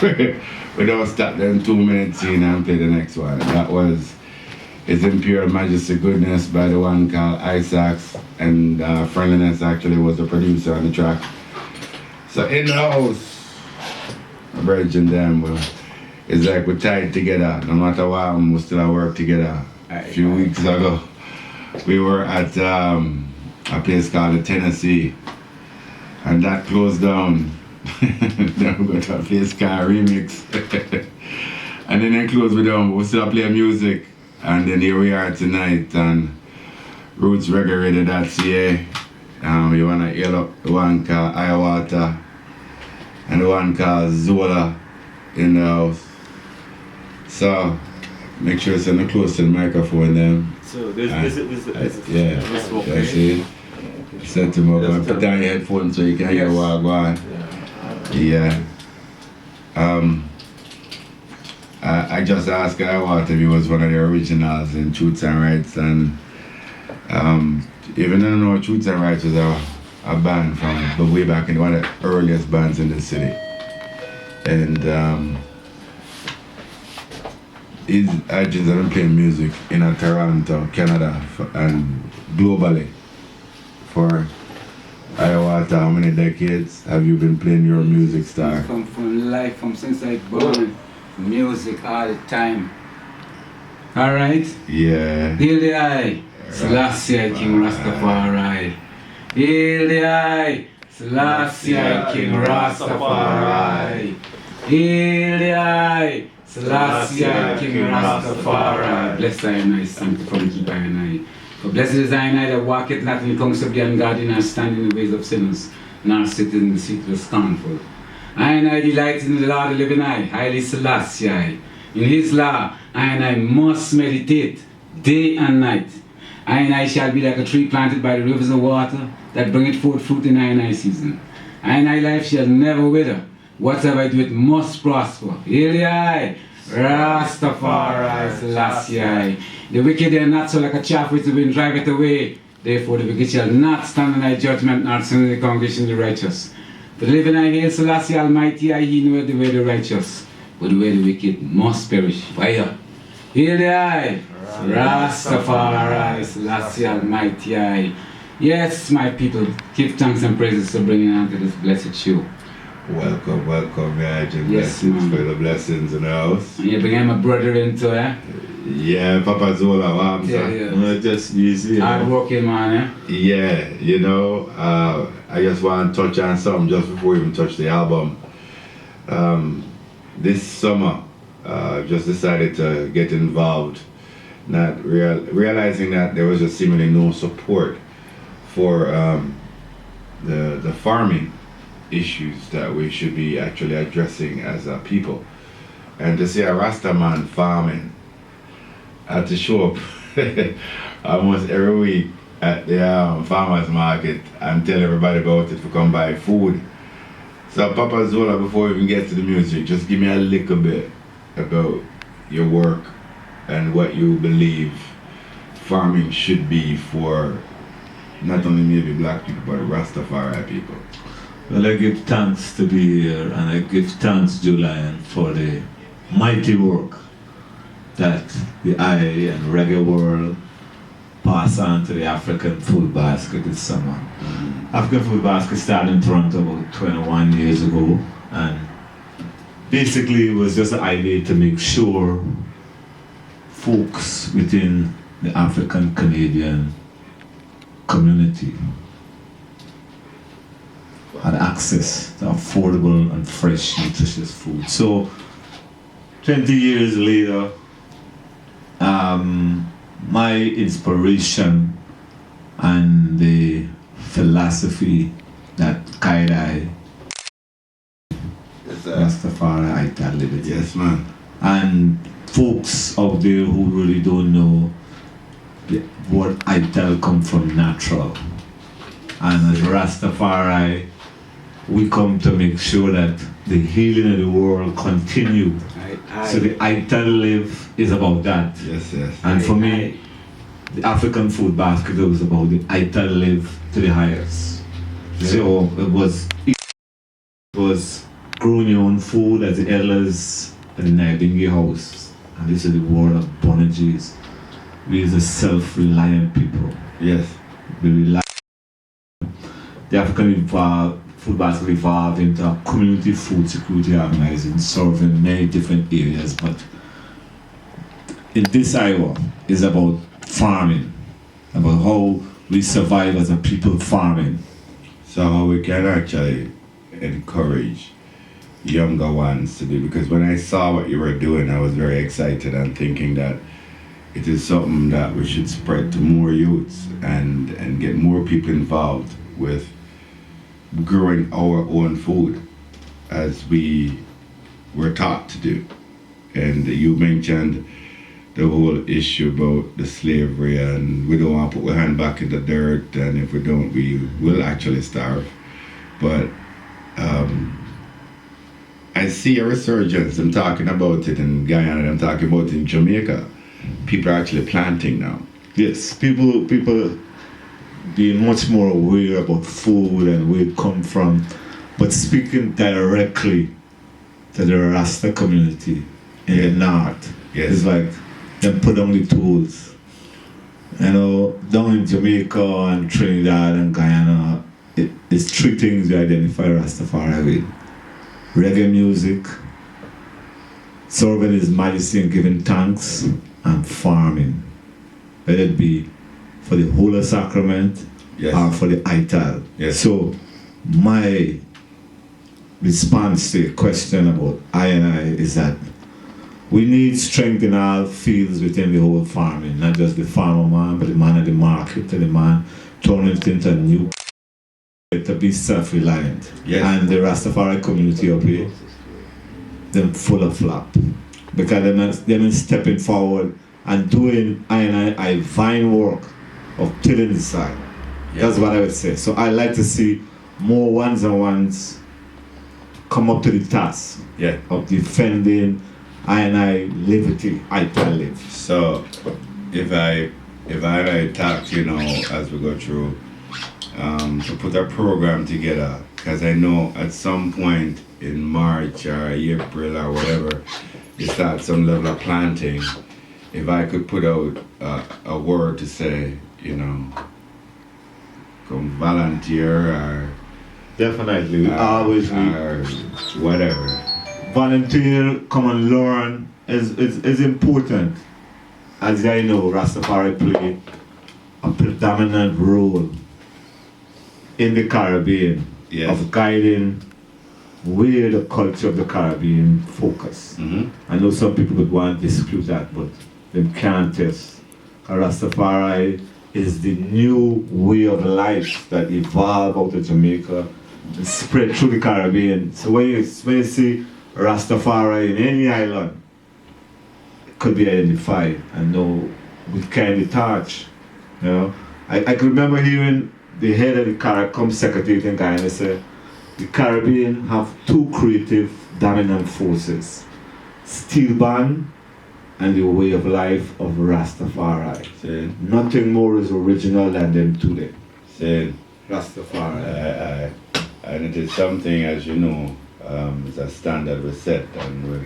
we don't stop them 2 minutes scene and play the next one. That was His Imperial Majesty Goodness by the one called Isaacs, and Friendliness actually was the producer on the track. So in the house, Virgin them, it's like we're tied together. No matter what, we still at work together. A few weeks ago, we were at a place called the Tennessee, and that closed down. Then we got to a place called Remix. And then they closed it down, but we still play music. And then here we are tonight on rootsreggae.ca. You wanna hear up the one called Iauwata and the one called Xola in the house. So make sure it's in the close to the microphone then. So this yeah, okay. See? Set him up and put down your headphones so you can hear what I'm going. Yeah. I just asked Iauwata if he was one of the originals in Truths and Rights, and even though I know Truths and Rights was a band from way back in one of the earliest bands in the city. And I just have been playing music in Toronto, Canada, and globally for Iauwata. How many decades have you been playing your music star? From life, from since I born, music all the time. Alright? Yeah. Hail the eye, Selassie King Rastafari. Hail the eye, Selassie King Rastafari. Hail the eye, Selassie King Rastafari. Blessed I and I, sanctified keep I and I. For blessed is I and I that walketh not in the counsel of the ungodly, nor stand in the ways of sinners, nor sit in the seat of the scornful. I and I delight in the law of the living I, highly Selassie I. In his law, I and I must meditate day and night. I and I shall be like a tree planted by the rivers of water that bringeth forth fruit in I and I season. I and I life shall never wither. Whatever I do, it must prosper. Hail the I, Rastafari, Selassie I. The wicked are not so like a chaff which the wind driveth away. Therefore the wicked shall not stand in thy judgment, nor stand in the congregation of the righteous. For the living I hail Selassie Almighty, I he knoweth the way of the righteous, but the way of the wicked must perish. Fire. Hail the I, Rastafari, Selassie Almighty I. Yes, my people, give thanks and praises for bringing on to this blessed show. Welcome, Virgin. Yes, blessings for the blessings in the house. And you bring my brother into it. Yeah, Papa Xola, what Yeah. Just easy. Hard working man, Yeah, you know, I just want to touch on something just before we even touch the album. This summer, just decided to get involved, not realizing that there was just seemingly no support for the farming issues that we should be actually addressing as a people. And to see a Rasta man farming, I had to show up almost every week at the farmer's market and tell everybody about it to come buy food. So Papa Xola, before we even get to the music, just give me a little bit about your work and what you believe farming should be for not only maybe black people but Rastafari people. Well, I give thanks to be here, and I give thanks, Julian, for the mighty work that the I and reggae world pass on to the African Food Basket this summer. African Food Basket started in Toronto about 21 years ago, and basically it was just an idea to make sure folks within the African Canadian community had access to affordable and fresh, nutritious food. So, 20 years later, my inspiration and the philosophy that guided Rastafari Ital Liberty. Yes, man. And folks out there who really don't know what Ital come from natural. And as Rastafari, we come to make sure that the healing of the world continue. So the Ital Live is about that. Yes, yes. And for me, the African Food Basket was about the Ital Live to the highest. So it was growing your own food as the elders at the Naibingi house. And this is the word of Bonages. We is a self-reliant people. Yes. We rely. The African food basket evolved into a community food security organization serving many different areas, but in this Iowa is about farming, about how we survive as a people farming. So how we can actually encourage younger ones to do, because when I saw what you were doing, I was very excited and thinking that it is something that we should spread to more youths and get more people involved with growing our own food as we were taught to do. And you mentioned the whole issue about the slavery, and we don't want to put our hand back in the dirt, and if we don't, we will actually starve. But I see a resurgence. I'm talking about it in Guyana, I'm talking about it in Jamaica. People are actually planting now. Yes, people being much more aware about food and where it come from, but speaking directly to the Rasta community in the north. Yes. It's like them put on the tools. You know, down in Jamaica and Trinidad and Guyana, it's three things you identify Rastafari with. Reggae music, serving His Majesty and giving thanks, and farming. Let it be for the Xola sacrament, Yes. or for the Ital. Yes. So my response to your question about I and I is that we need strength in all fields within the whole farming, not just the farmer man, but the man at the market, and the man turning it into a new to be self-reliant. Yes. And the Rastafari community up here, them full of flap. Because them stepping forward and doing I vine work of tilling the soil. That's what I would say. So I like to see more ones and ones come up to the task of defending I liberty, I can live. So if I talk, as we go through, to put a program together, because I know at some point in March or April or whatever, you start some level of planting. If I could put out a word to say, come volunteer or definitely, always or whatever. Volunteer, come and learn is important. As I know, Rastafari play a predominant role in the Caribbean of guiding where the culture of the Caribbean focus. Mm-hmm. I know some people would want to dispute that, but they can't test. Rastafari is the new way of life that evolved out of Jamaica and spread through the Caribbean. So when you see Rastafari in any island, it could be identified and know with kind of touch. I can remember hearing the head of the CARICOM secretary in Guyana say, the Caribbean have two creative dominant forces, steel band and the way of life of Rastafari. Nothing more is original than them two there. Rastafari. And it is something, as you know, it's a standard we set, and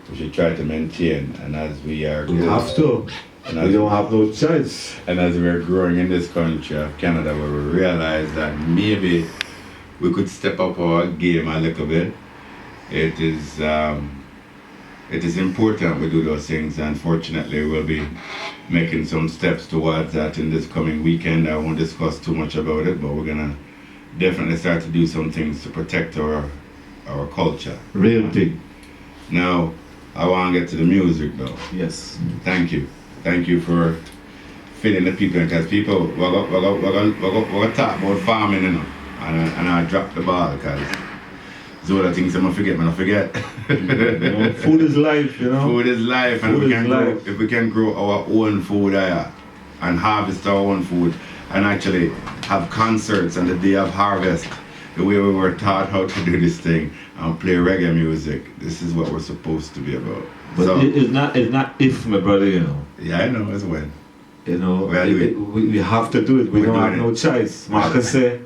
we should try to maintain. And as we are we have to. And we don't have no choice. And as we're growing in this country of Canada, where we realize that maybe we could step up our game a little bit, it is important we do those things. And fortunately, we'll be making some steps towards that in this coming weekend. I won't discuss too much about it, but we're gonna definitely start to do some things to protect our culture. Real thing. Now, I want to get to the music though. Yes. Thank you. Thank you for filling the people, because people, we're going to talk about farming, and I drop the ball, because Xola things I'm going to forget. Food is life, Food is life, and if we can grow our own food and harvest our own food, and actually have concerts on the day of harvest, the way we were taught how to do this thing, and play reggae music, this is what we're supposed to be about. But so, it's not if, my brother, Yeah, I know, it's when. We have to do it. We don't have no choice. Marcus said,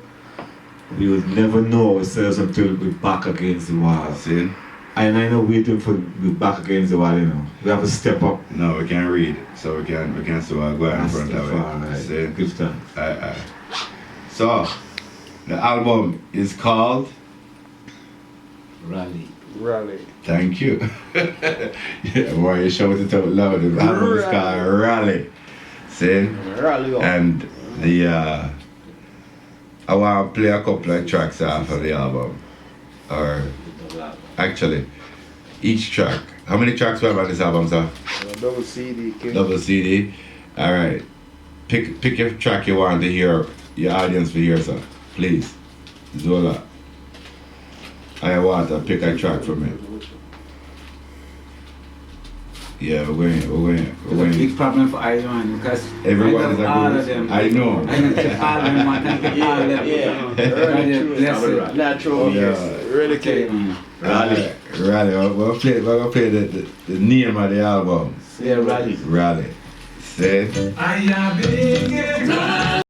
You would never know ourselves until we're back against the wall. See? And I know waiting for the back against the wall, you know. We have to step up. No, we can't read, so we can't so go out in front of it. Rastafari. See? Give thanks. So, the album is called Rally. Thank You. Yeah, boy, you shout it out loud. The album is called Rally. See? And the I want to play a couple of tracks off of the album. Or actually, each track. How many tracks we have on this album, sir? Double CD, King. Double CD. Alright. Pick your track you want to hear, your audience to hear, sir. Please. Xola. Iauwata, pick a track for me. Yeah, we're It's a going. big problem for everyone because Everyone I love is all agree. of them. I know. I can take all of them, I can take all of them. Yeah. Bless it. Natural, Yeah. yes. Really Okay, king. man. Rally. We're gonna play the name of the album. Yeah, rally. Rally. Say.